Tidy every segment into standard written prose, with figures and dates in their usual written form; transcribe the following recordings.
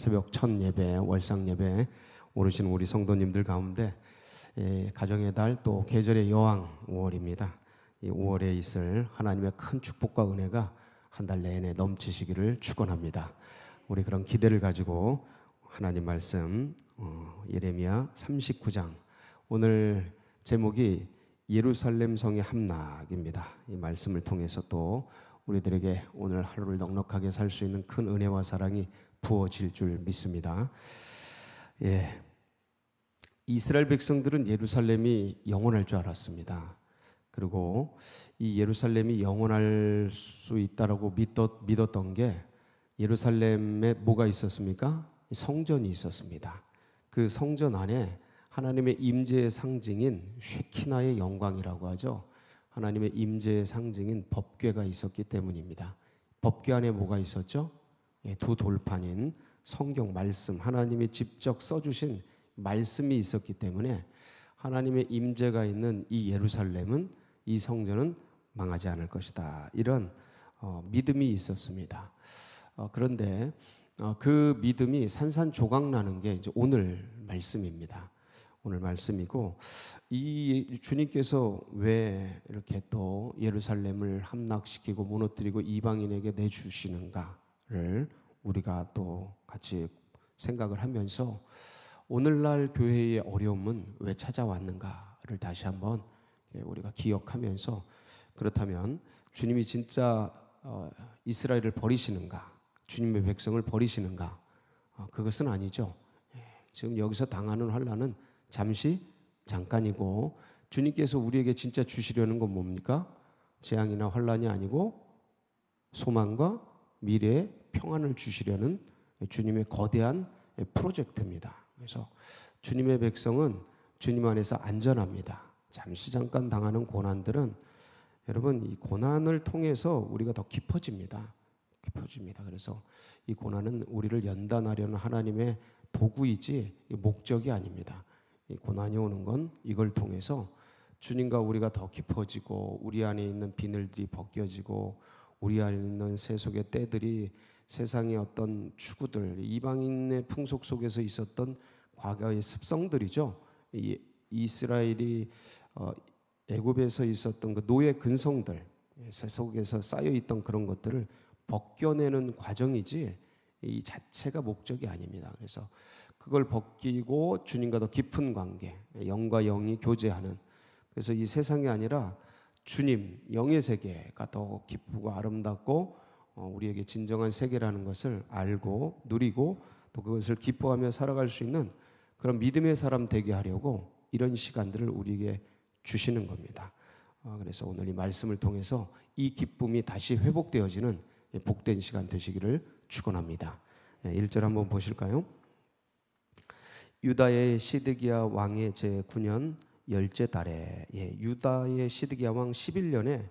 새벽 첫 예배, 월상 예배 오르신 우리 성도님들 가운데 가정의 달 또 계절의 여왕 5월입니다. 이 5월에 있을 하나님의 큰 축복과 은혜가 한 달 내내 넘치시기를 축원합니다. 우리 그런 기대를 가지고 하나님 말씀 예레미야 39장 오늘 제목이 예루살렘 성의 함락입니다. 이 말씀을 통해서 또 우리들에게 오늘 하루를 넉넉하게 살 수 있는 큰 은혜와 사랑이 부어질 줄 믿습니다. 이스라엘 백성들은 예루살렘이 영원할 줄 알았습니다. 그리고 이 예루살렘이 영원할 수 있다라고 믿었던 게 예루살렘에 뭐가 있었습니까? 성전이 있었습니다. 그 성전 안에 하나님의 임재의 상징인 쉐키나의 영광이라고 하죠. 하나님의 임재의 상징인 법궤가 있었기 때문입니다. 법궤 안에 뭐가 있었죠? 두 돌판인 성경 말씀, 하나님이 직접 써주신 말씀이 있었기 때문에 하나님의 임재가 있는 이 예루살렘은, 이 성전은 망하지 않을 것이다. 이런 믿음이 있었습니다. 그런데 그 믿음이 산산조각 나는 게 이제 오늘 말씀입니다. 오늘 말씀이고, 이 주님께서 왜 이렇게 또 예루살렘을 함락시키고 무너뜨리고 이방인에게 내주시는가를 우리가 또 같이 생각을 하면서 오늘날 교회의 어려움은 왜 찾아왔는가를 다시 한번 우리가 기억하면서, 그렇다면 주님이 진짜 이스라엘을 버리시는가, 주님의 백성을 버리시는가? 그것은 아니죠. 지금 여기서 당하는 환난은 잠깐이고, 주님께서 우리에게 진짜 주시려는 건 뭡니까? 재앙이나 환난이 아니고 소망과 미래의 평안을 주시려는 주님의 거대한 프로젝트입니다. 그래서 주님의 백성은 주님 안에서 안전합니다. 잠깐 당하는 고난들은, 여러분, 이 고난을 통해서 우리가 더 깊어집니다. 그래서 이 고난은 우리를 연단하려는 하나님의 도구이지 목적이 아닙니다. 이 고난이 오는 건 이걸 통해서 주님과 우리가 더 깊어지고, 우리 안에 있는 비늘들이 벗겨지고, 우리 안에 있는 세속의 때들이, 세상의 어떤 추구들, 이방인의 풍속 속에서 있었던 과거의 습성들이죠. 이스라엘이 애굽에서 있었던 그 노예 근성들, 세속에서 쌓여 있던 그런 것들을 벗겨내는 과정이지 이 자체가 목적이 아닙니다. 그래서 그걸 벗기고 주님과 더 깊은 관계, 영과 영이 교제하는, 그래서 이 세상이 아니라 주님, 영의 세계가 더 기쁘고 아름답고 우리에게 진정한 세계라는 것을 알고 누리고 또 그것을 기뻐하며 살아갈 수 있는 그런 믿음의 사람 되게 하려고 이런 시간들을 우리에게 주시는 겁니다. 그래서 오늘 이 말씀을 통해서 이 기쁨이 다시 회복되어지는 복된 시간 되시기를 축원합니다. 1절 한번 보실까요? 유다의 시드기야 왕의 제9년 열째 달에, 유다의 시드기야 왕 11년에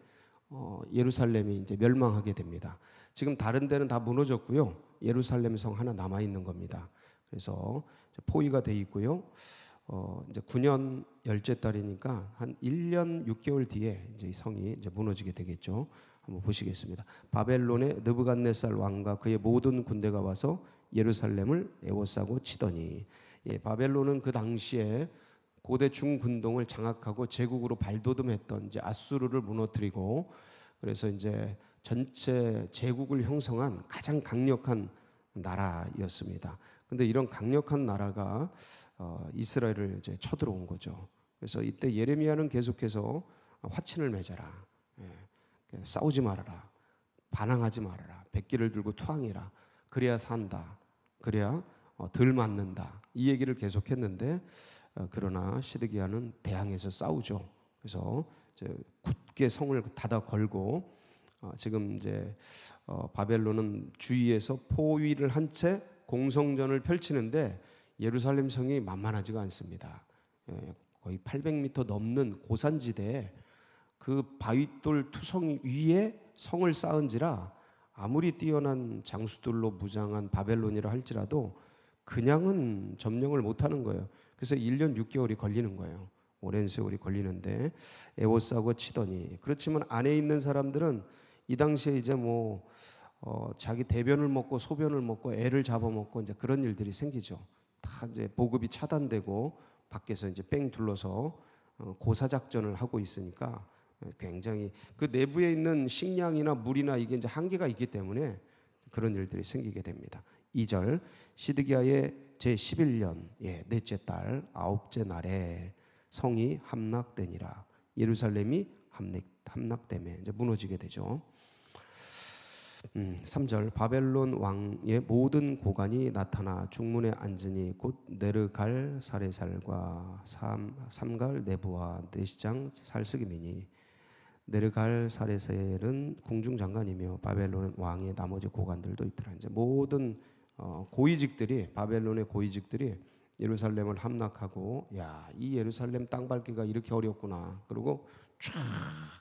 예루살렘이 이제 멸망하게 됩니다. 지금 다른 데는 다 무너졌고요. 예루살렘 성 하나 남아 있는 겁니다. 그래서 포위가 돼 있고요. 이제 9년 열째 달이니까 한 1년 6개월 뒤에 이제 이 성이 이제 무너지게 되겠죠. 한번 보시겠습니다. 바벨론의 느부갓네살 왕과 그의 모든 군대가 와서 예루살렘을 에워싸고 치더니, 바벨론은 그 당시에 고대 중군동을 장악하고 제국으로 발돋움했던 이제 아수르를 무너뜨리고, 그래서 이제 전체 제국을 형성한 가장 강력한 나라였습니다. 근데 이런 강력한 나라가 이스라엘을 이제 쳐들어온 거죠. 그래서 이때 예레미야는 계속해서 화친을 맺어라, 싸우지 말아라, 반항하지 말아라, 백기를 들고 투항해라, 그래야 산다, 그래야 덜 맞는다, 이 얘기를 계속했는데, 그러나 시드기야는 대항해서 싸우죠. 그래서 이제 굳게 성을 닫아 걸고, 지금 이제 바벨론은 주위에서 포위를 한 채 공성전을 펼치는데 예루살렘 성이 만만하지가 않습니다. 거의 800m 넘는 고산지대에 그 바위돌 투성 위에 성을 쌓은지라 아무리 뛰어난 장수들로 무장한 바벨론이라 할지라도 그냥은 점령을 못하는 거예요. 그래서 1년 6개월이 걸리는 거예요. 오랜 세월이 걸리는데 에워싸고 치더니, 그렇지만 안에 있는 사람들은 이 당시에 이제 자기 대변을 먹고 소변을 먹고 애를 잡아먹고 이제 그런 일들이 생기죠. 다 이제 보급이 차단되고 밖에서 이제 뺑 둘러서 고사 작전을 하고 있으니까 굉장히 그 내부에 있는 식량이나 물이나 이게 이제 한계가 있기 때문에 그런 일들이 생기게 됩니다. 2절 시드기야의 제 11년 넷째 달 아홉째 날에 성이 함락되니라. 예루살렘이 함락되며 이제 무너지게 되죠. 3절 바벨론 왕의 모든 고관이 나타나 중문에 앉으니 곧 네르갈사레살과 삼갈 네부와 내시장 살스김이니 네르갈사레살은 궁중장관이며 바벨론 왕의 나머지 고관들도 있더라. 이제 모든 고위직들이 바벨론의 고위직들이 예루살렘을 함락하고 이 예루살렘 땅 밟기가 이렇게 어렵구나. 그리고 쫙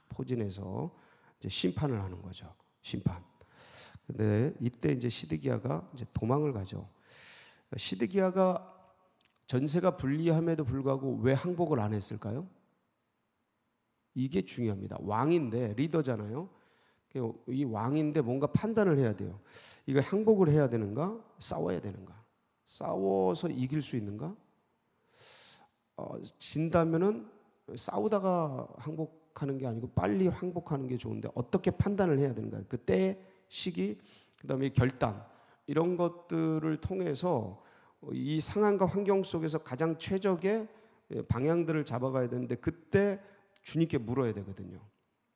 포진해서 이제 심판을 하는 거죠. 심판. 근데 이때 이제 시드기야가 이제 도망을 가죠. 시드기야가 전세가 불리함에도 불구하고 왜 항복을 안 했을까요? 이게 중요합니다. 왕인데 리더잖아요. 이 왕인데 뭔가 판단을 해야 돼요. 이거 항복을 해야 되는가? 싸워야 되는가? 싸워서 이길 수 있는가? 진다면은 싸우다가 항복하는 게 아니고 빨리 항복하는 게 좋은데 어떻게 판단을 해야 되는가? 그때 시기, 그다음에 결단 이런 것들을 통해서 이 상황과 환경 속에서 가장 최적의 방향들을 잡아가야 되는데 그때 주님께 물어야 되거든요.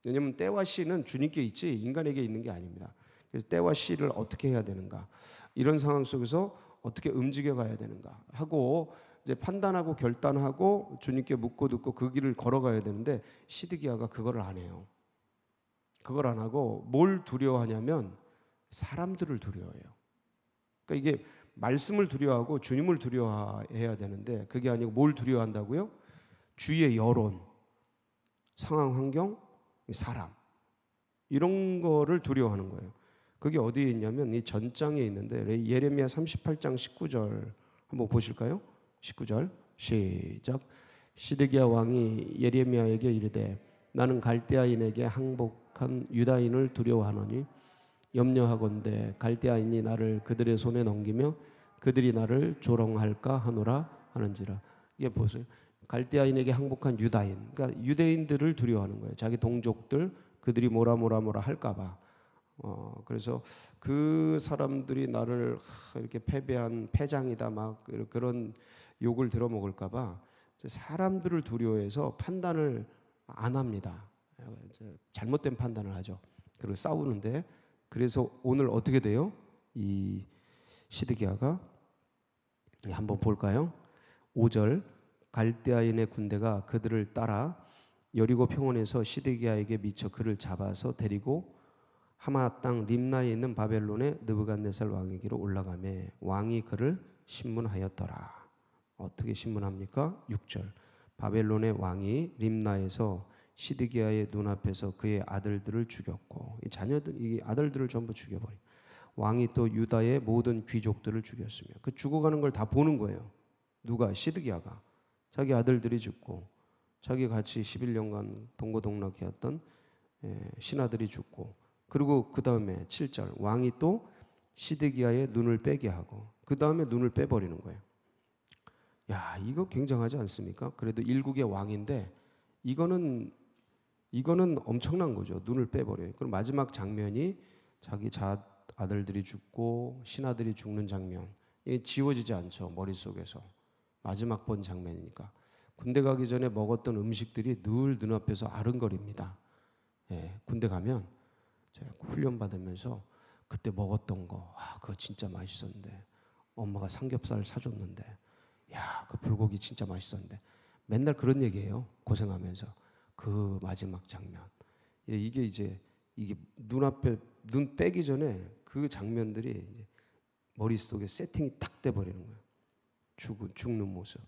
왜냐하면 때와 시는 주님께 있지 인간에게 있는 게 아닙니다. 그래서 때와 시를 어떻게 해야 되는가, 이런 상황 속에서 어떻게 움직여 가야 되는가 하고 이제 판단하고 결단하고 주님께 묻고 듣고 그 길을 걸어가야 되는데 시드기야가 그걸 안 해요. 그걸 안 하고 뭘 두려워하냐면 사람들을 두려워해요. 그러니까 이게 말씀을 두려워하고 주님을 두려워해야 되는데 그게 아니고 뭘 두려워한다고요? 주위의 여론, 상황, 환경, 사람 이런 거를 두려워하는 거예요. 그게 어디에 있냐면 이 전장에 있는데 예레미야 38장 19절 한번 보실까요? 19절 시작. 시드기야 왕이 예레미야에게 이르되 나는 갈대아인에게 항복한 유다인을 두려워하노니 염려하건대 갈대아인이 나를 그들의 손에 넘기며 그들이 나를 조롱할까 하노라 하는지라. 이게 보세요. 갈대아인에게 항복한 유다인, 그러니까 유대인들을 두려워하는 거예요. 자기 동족들 그들이 뭐라 할까봐. 그래서 그 사람들이 나를 이렇게 패배한 패장이다 막 그런 욕을 들어먹을까봐 사람들을 두려워해서 판단을 안 합니다. 잘못된 판단을 하죠. 그리고 싸우는데 그래서 오늘 어떻게 돼요? 이 시드기야가 한번 볼까요? 5절 갈대아인의 군대가 그들을 따라 여리고 평원에서 시드기야에게 미쳐 그를 잡아서 데리고 하마 땅 림나에 있는 바벨론의 느부갓네살 왕에게로 올라가매 왕이 그를 신문하였더라. 어떻게 신문합니까? 6절 바벨론의 왕이 림나에서 시드기야의 눈앞에서 그의 아들들을 죽였고 이 자녀들, 이 아들들을 전부 죽여버려. 왕이 또 유다의 모든 귀족들을 죽였으며 그 죽어가는 걸 다 보는 거예요. 누가? 시드기야가. 자기 아들들이 죽고 자기 같이 11년간 동고동락해왔던 신하들이 죽고 그리고 그 다음에 7절 왕이 또 시드기야의 눈을 빼게 하고 그 다음에 눈을 빼버리는 거예요. 야, 이거 굉장하지 않습니까? 그래도 일국의 왕인데 이거는 엄청난 거죠. 눈을 빼버려요. 그럼 마지막 장면이 자기 아들들이 죽고 신하들이 죽는 장면. 이게 지워지지 않죠. 머릿속에서. 마지막 본 장면이니까. 군대 가기 전에 먹었던 음식들이 늘 눈앞에서 아른거립니다. 군대 가면 제가 훈련 받으면서 그때 먹었던 거, 그거 진짜 맛있었는데 엄마가 삼겹살 사줬는데 그 불고기 진짜 맛있었는데 맨날 그런 얘기해요. 고생하면서 그 마지막 장면. 이게 눈앞에 눈 빼기 전에 그 장면들이 이제 머릿속에 세팅이 딱 돼버리는 거예요. 죽는 모습.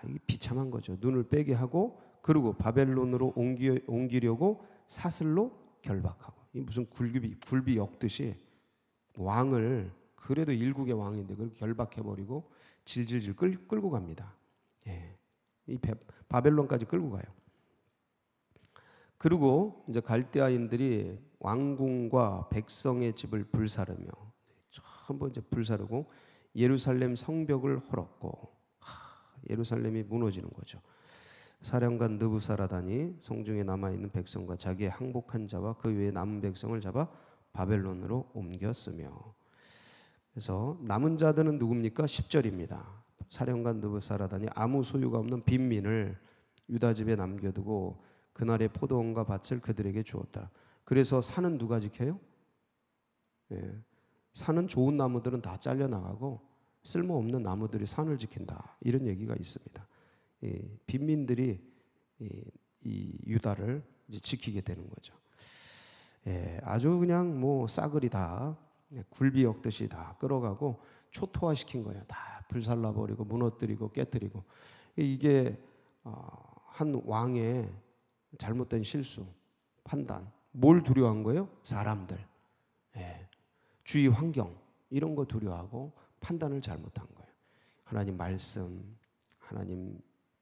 이게 비참한 거죠. 눈을 빼게 하고 그리고 바벨론으로 옮기려고 사슬로 결박하고. 이 무슨 굴비 엮듯이 왕을 그래도 일국의 왕인데 그렇게 결박해버리고 질질질 끌고 갑니다. 이 바벨론까지 끌고 가요. 그리고 이제 갈대아인들이 왕궁과 백성의 집을 불사르며 전부 이제 불사르고 예루살렘 성벽을 헐었고 예루살렘이 무너지는 거죠. 사령관 느부사라단이 성중에 남아 있는 백성과 자기의 항복한 자와 그 외에 남은 백성을 잡아 바벨론으로 옮겼으며. 그래서 남은 자들은 누굽니까? 10절입니다. 사령관 느부사라단이 아무 소유가 없는 빈민을 유다 집에 남겨두고 그날의 포도원과 밭을 그들에게 주었다. 그래서 산은 누가 지켜요? 산은 좋은 나무들은 다 잘려나가고 쓸모없는 나무들이 산을 지킨다. 이런 얘기가 있습니다. 빈민들이 이 유다를 이제 지키게 되는 거죠. 아주 그냥 뭐 싸그리 다 굴비 엮듯이 다 끌어가고 초토화시킨 거예요. 다 불살라버리고 무너뜨리고 깨뜨리고. 이게 한 왕의 잘못된 실수, 판단. 뭘 두려워한 거예요? 사람들, 주위 환경 이런 거 두려워하고 판단을 잘못한 거예요. 하나님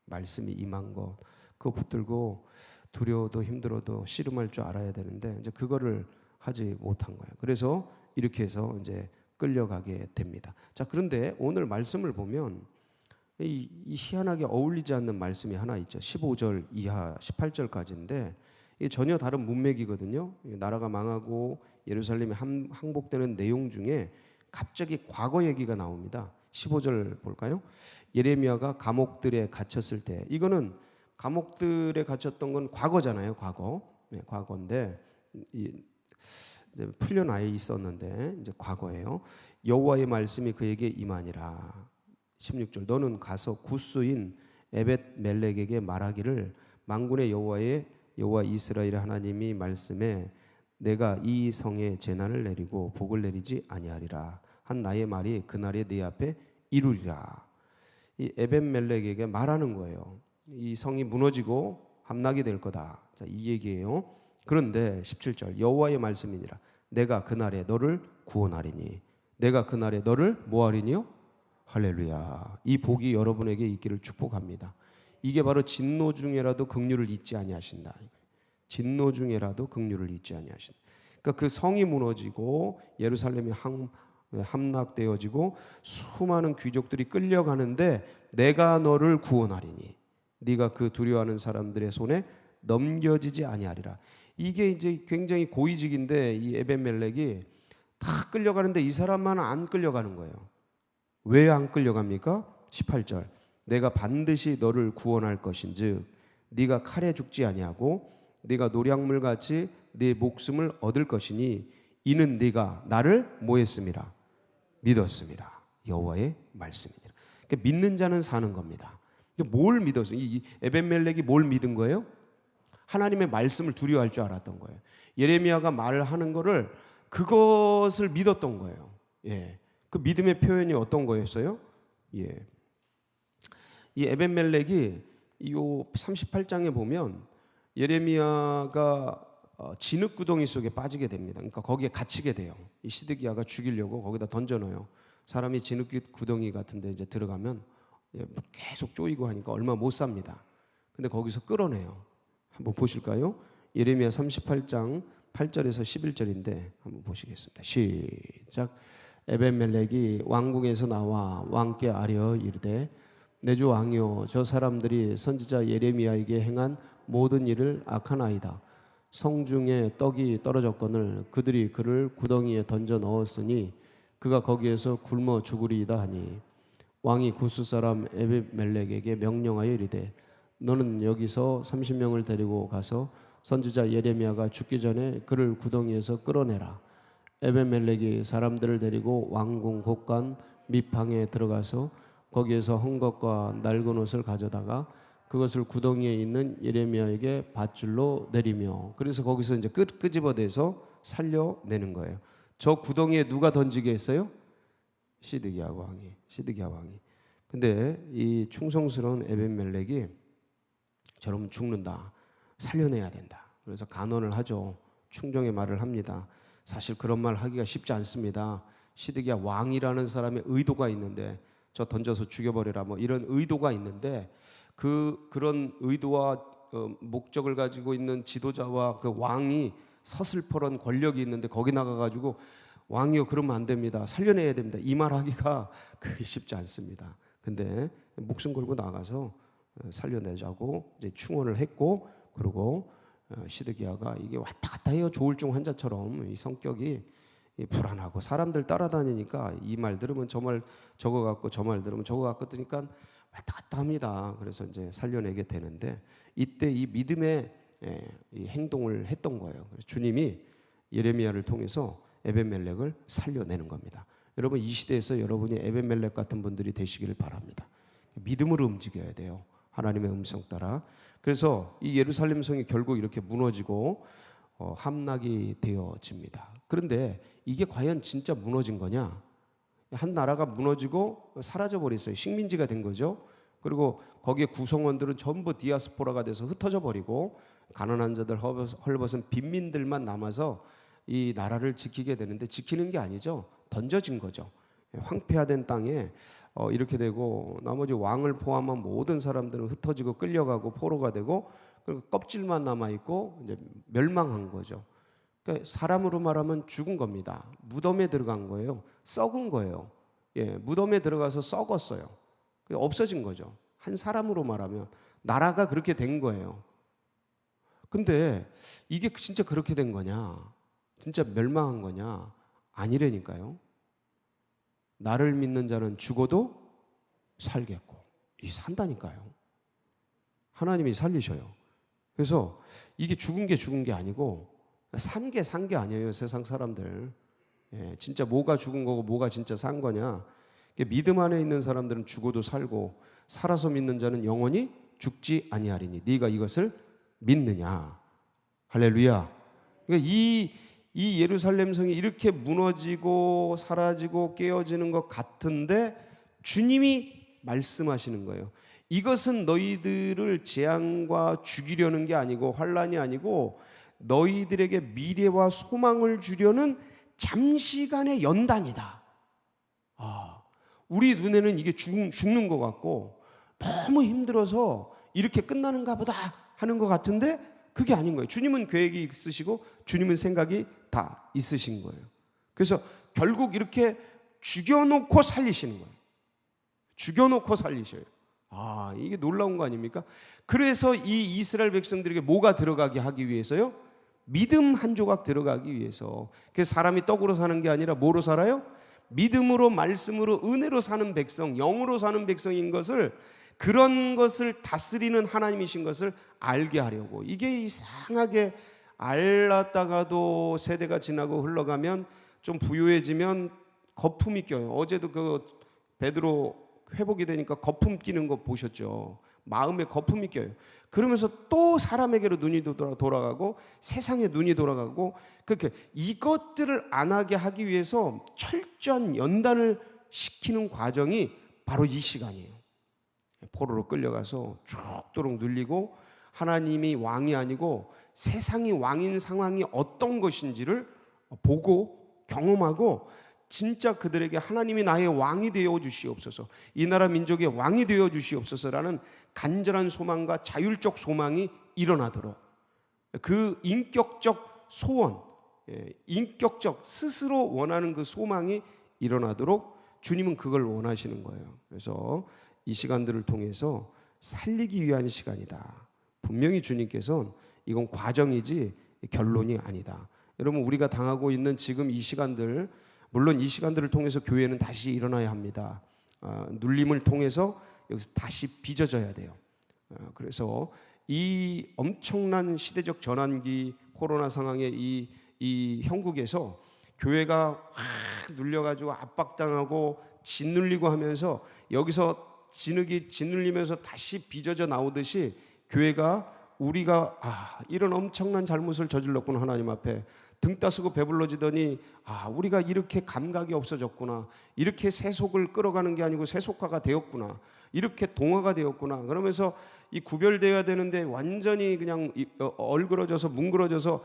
말씀이 임한 것 그거 붙들고 두려워도 힘들어도 씨름할 줄 알아야 되는데 이제 그거를 하지 못한 거예요. 그래서 이렇게 해서 이제 끌려가게 됩니다. 자, 그런데 오늘 말씀을 보면 이 희한하게 어울리지 않는 말씀이 하나 있죠. 15절 이하 18절까지인데 이게 전혀 다른 문맥이거든요. 나라가 망하고 예루살렘이 항복되는 내용 중에 갑자기 과거 얘기가 나옵니다. 15절 볼까요? 예레미야가 감옥들에 갇혔을 때, 이거는 감옥들에 갇혔던 건 과거잖아요. 과거인데 이제 풀려나 있었는데 이제 과거예요. 여호와의 말씀이 그에게 임하니라. 16절 너는 가서 구스인 에벳멜렉에게 말하기를 만군의 여호와 이스라엘 하나님이 말씀에 내가 이 성에 재난을 내리고 복을 내리지 아니하리라 한 나의 말이 그날에 네 앞에 이루리라. 이 에벳멜렉에게 말하는 거예요. 이 성이 무너지고 함락이 될 거다. 자, 이 얘기예요. 그런데 17절 여호와의 말씀이니라. 내가 그날에 너를 구원하리니. 내가 그날에 너를 뭐하리니요? 할렐루야. 이 복이 여러분에게 있기를 축복합니다. 이게 바로 진노 중에라도 긍휼을 잊지 아니하신다. 진노 중에라도 긍휼을 잊지 아니하신다. 그러니까 그 성이 무너지고 예루살렘이 함락되어지고 수많은 귀족들이 끌려가는데 내가 너를 구원하리니 네가 그 두려워하는 사람들의 손에 넘겨지지 아니하리라. 이게 이제 굉장히 고위직인데 이 에벳멜렉이 다 끌려가는데 이 사람만 안 끌려가는 거예요. 왜 안 끌려갑니까? 18절 내가 반드시 너를 구원할 것인즉 네가 칼에 죽지 아니하고 네가 노량물같이 네 목숨을 얻을 것이니 이는 네가 나를 뭐했음이라 믿었음이라. 여호와의 말씀이니라. 그러니까 믿는 자는 사는 겁니다. 뭘 믿었어요? 이 에벳멜렉이 뭘 믿은 거예요? 하나님의 말씀을 두려워할 줄 알았던 거예요. 예레미야가 말을 하는 거를 그것을 믿었던 거예요. 그 믿음의 표현이 어떤 거였어요? 이 에벳멜렉이 이 38장에 보면 예레미야가 진흙구덩이 속에 빠지게 됩니다. 그러니까 거기에 갇히게 돼요. 이 시드기야가 죽이려고 거기다 던져넣어요. 사람이 진흙구덩이 같은데 이제 들어가면 계속 쪼이고 하니까 얼마 못 삽니다. 근데 거기서 끌어내요. 한번 보실까요? 예레미야 38장 8절에서 11절인데 한번 보시겠습니다. 시작. 에벳멜렉이 왕궁에서 나와 왕께 아뢰어 이르되 내 주 왕이여 저 사람들이 선지자 예레미야에게 행한 모든 일을 악하나이다. 성중에 떡이 떨어졌거늘 그들이 그를 구덩이에 던져 넣었으니 그가 거기에서 굶어 죽으리이다 하니 왕이 구스 사람 에벳멜렉에게 명령하여 이르되 너는 여기서 30명을 데리고 가서 선지자 예레미야가 죽기 전에 그를 구덩이에서 끌어내라. 에벳멜렉이 사람들을 데리고 왕궁 곳간 밑방에 들어가서 거기에서 헝겊과 낡은 옷을 가져다가 그것을 구덩이에 있는 예레미야에게 밧줄로 내리며 그래서 거기서 이제 끄집어내서 살려내는 거예요. 저 구덩이에 누가 던지게 했어요? 시드기야 왕이. 근데 이 충성스러운 에벳멜렉이 저러면 죽는다. 살려내야 된다. 그래서 간언을 하죠. 충정의 말을 합니다. 사실 그런 말 하기가 쉽지 않습니다. 시드기야 왕이라는 사람의 의도가 있는데 저 던져서 죽여버려라 뭐 이런 의도가 있는데 그런 의도와 목적을 가지고 있는 지도자와 그 왕이 서슬퍼런 권력이 있는데 거기 나가가지고 왕이요 그러면 안 됩니다. 살려내야 됩니다. 이 말하기가 그게 쉽지 않습니다. 근데 목숨 걸고 나가서 살려내자고 이제 충원을 했고, 그리고 시드기야가 이게 왔다 갔다 해요. 조울증 환자처럼 이 성격이 불안하고 사람들 따라다니니까 이 말 들으면 저 말 저거 같고 저 말 들으면 저거 같고 그러니까 왔다 갔다 합니다. 그래서 이제 살려내게 되는데 이때 이 믿음의 이 행동을 했던 거예요. 그래서 주님이 예레미야를 통해서 에벤멜렉을 살려내는 겁니다. 여러분 이 시대에서 여러분이 에벤멜렉 같은 분들이 되시기를 바랍니다. 믿음으로 움직여야 돼요. 하나님의 음성 따라. 그래서 이 예루살렘 성이 결국 이렇게 무너지고 함락이 되어집니다. 그런데 이게 과연 진짜 무너진 거냐? 한 나라가 무너지고 사라져 버렸어요. 식민지가 된 거죠. 그리고 거기에 구성원들은 전부 디아스포라가 돼서 흩어져 버리고 가난한 자들 헐벗은 빈민들만 남아서 이 나라를 지키게 되는데, 지키는 게 아니죠. 던져진 거죠. 황폐화된 땅에 이렇게 되고 나머지 왕을 포함한 모든 사람들은 흩어지고 끌려가고 포로가 되고, 그리고 껍질만 남아 있고 이제 멸망한 거죠. 그러니까 사람으로 말하면 죽은 겁니다. 무덤에 들어간 거예요. 썩은 거예요. 무덤에 들어가서 썩었어요. 없어진 거죠. 한 사람으로 말하면 나라가 그렇게 된 거예요. 근데 이게 진짜 그렇게 된 거냐? 진짜 멸망한 거냐? 아니라니까요. 나를 믿는 자는 죽어도 살겠고, 이 산다니까요. 하나님이 살리셔요. 그래서 이게 죽은 게 아니고 산 게 아니에요. 세상 사람들. 진짜 뭐가 죽은 거고 뭐가 진짜 산 거냐? 믿음 안에 있는 사람들은 죽어도 살고, 살아서 믿는 자는 영원히 죽지 아니하리니 네가 이것을 믿느냐? 할렐루야. 그러니까 이 예루살렘 성이 이렇게 무너지고 사라지고 깨어지는 것 같은데 주님이 말씀하시는 거예요. 이것은 너희들을 재앙과 죽이려는 게 아니고 환난이 아니고 너희들에게 미래와 소망을 주려는 잠시간의 연단이다. 우리 눈에는 이게 죽는 것 같고 너무 힘들어서 이렇게 끝나는가 보다 하는 것 같은데 그게 아닌 거예요. 주님은 계획이 있으시고 주님은 생각이 다 있으신 거예요. 그래서 결국 이렇게 죽여놓고 살리시는 거예요. 죽여놓고 살리셔요. 이게 놀라운 거 아닙니까? 그래서 이 이스라엘 백성들에게 뭐가 들어가게 하기 위해서요? 믿음 한 조각 들어가기 위해서. 그래서 사람이 떡으로 사는 게 아니라 뭐로 살아요? 믿음으로, 말씀으로, 은혜로 사는 백성, 영으로 사는 백성인 것을, 그런 것을 다스리는 하나님이신 것을 알게 하려고. 이게 이상하게 알았다가도 세대가 지나고 흘러가면 좀 부유해지면 거품이 껴요. 어제도 그 베드로 회복이 되니까 거품 끼는 거 보셨죠? 마음에 거품이 껴요. 그러면서 또 사람에게로 눈이 돌아가고 세상에 눈이 돌아가고, 그렇게 이것들을 안 하게 하기 위해서 철저한 연단을 시키는 과정이 바로 이 시간이에요. 포로로 끌려가서 죽도록 눌리고, 하나님이 왕이 아니고 세상이 왕인 상황이 어떤 것인지를 보고 경험하고, 진짜 그들에게 하나님이 나의 왕이 되어 주시옵소서, 이 나라 민족의 왕이 되어 주시옵소서라는 간절한 소망과 자율적 소망이 일어나도록, 그 인격적 소원, 인격적 스스로 원하는 그 소망이 일어나도록 주님은 그걸 원하시는 거예요. 그래서 이 시간들을 통해서 살리기 위한 시간이다. 분명히 주님께서는 이건 과정이지 결론이 아니다. 여러분, 우리가 당하고 있는 지금 이 시간들, 물론 이 시간들을 통해서 교회는 다시 일어나야 합니다. 눌림을 통해서 여기서 다시 빚어져야 돼요. 그래서 이 엄청난 시대적 전환기, 코로나 상황의 이 형국에서 교회가 확 눌려가지고 압박당하고 짓눌리고 하면서, 여기서 짓눌리면서 다시 빚어져 나오듯이 교회가, 우리가 이런 엄청난 잘못을 저질렀구나, 하나님 앞에 등 따스고 배불러지더니 우리가 이렇게 감각이 없어졌구나, 이렇게 세속을 끌어가는 게 아니고 세속화가 되었구나, 이렇게 동화가 되었구나, 그러면서 이 구별되어야 되는데 완전히 그냥 얼그러져서 뭉그러져서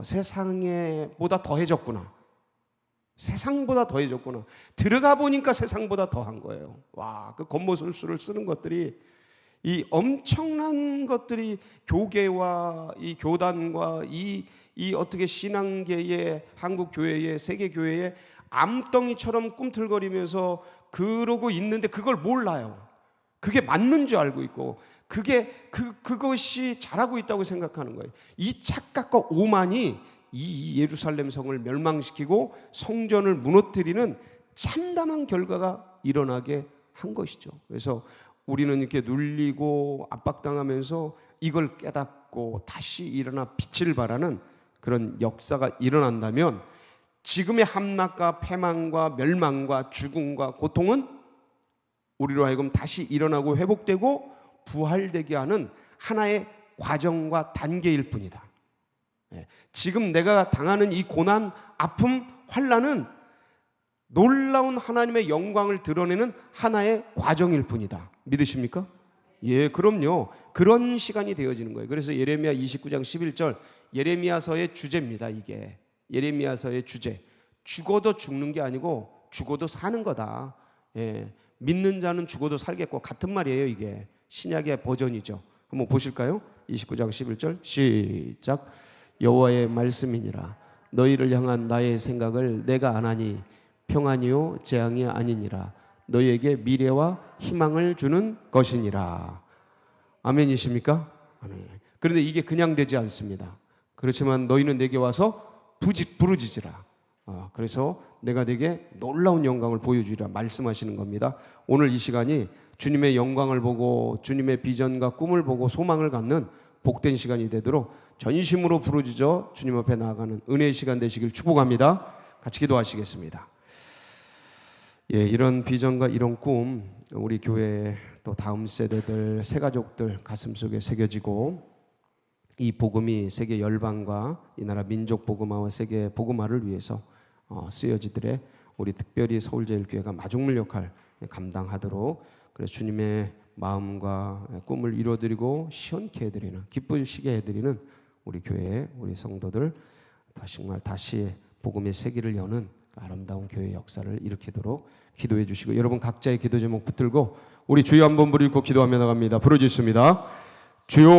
세상에 보다 더해졌구나, 세상보다 더해졌구나, 들어가 보니까 세상보다 더한 거예요. 그 겉모술수를 쓰는 것들이 이 엄청난 것들이 교계와 이 교단과 이 어떻게 신앙계의 한국 교회의 세계 교회의 암덩이처럼 꿈틀거리면서 그러고 있는데 그걸 몰라요. 그게 맞는 줄 알고 있고 그것이 잘하고 있다고 생각하는 거예요. 이 착각과 오만이 이 예루살렘 성을 멸망시키고 성전을 무너뜨리는 참담한 결과가 일어나게 한 것이죠. 그래서 우리는 이렇게 눌리고 압박당하면서 이걸 깨닫고 다시 일어나 빛을 발하는 그런 역사가 일어난다면 지금의 함락과 패망과 멸망과 죽음과 고통은 우리로 하여금 다시 일어나고 회복되고 부활되게 하는 하나의 과정과 단계일 뿐이다. 지금 내가 당하는 이 고난, 아픔, 환난은 놀라운 하나님의 영광을 드러내는 하나의 과정일 뿐이다. 믿으십니까? 예, 그럼요. 그런 시간이 되어지는 거예요. 그래서 예레미야 29장 11절 예레미야서의 주제입니다. 이게 예레미야서의 주제. 죽어도 죽는 게 아니고 죽어도 사는 거다. 예, 믿는 자는 죽어도 살겠고 같은 말이에요. 이게 신약의 버전이죠. 한번 보실까요? 29장 11절 시작. 여호와의 말씀이니라. 너희를 향한 나의 생각을 내가 아나니 평안이요 재앙이 아니니라. 너희에게 미래와 희망을 주는 것이니라. 아멘이십니까? 아멘. 그런데 이게 그냥 되지 않습니다. 그렇지만 너희는 내게 와서 부르짖으라. 그래서 내가 네게 놀라운 영광을 보여주리라 말씀하시는 겁니다. 오늘 이 시간이 주님의 영광을 보고 주님의 비전과 꿈을 보고 소망을 갖는 복된 시간이 되도록 전심으로 부르짖어 주님 앞에 나아가는 은혜의 시간 되시길 축복합니다. 같이 기도하시겠습니다. 예, 이런 비전과 이런 꿈 우리 교회 또 다음 세대들 새가족들 가슴속에 새겨지고 이 복음이 세계 열방과 이 나라 민족 복음화와 세계 복음화를 위해서 쓰여지더래 우리 특별히 서울제일교회가 마중물 역할 감당하도록 그래서 주님의 마음과 꿈을 이루어드리고 시원케 해드리는 기쁘시게 해드리는 우리 교회 우리 성도들 정말 다시 복음의 세계를 여는 아름다운 교회 역사를 일으키도록 기도해 주시고 여러분 각자의 기도 제목 붙들고 우리 주여 한번 부르고 기도하며 나갑니다. 부르짖습니다. 주여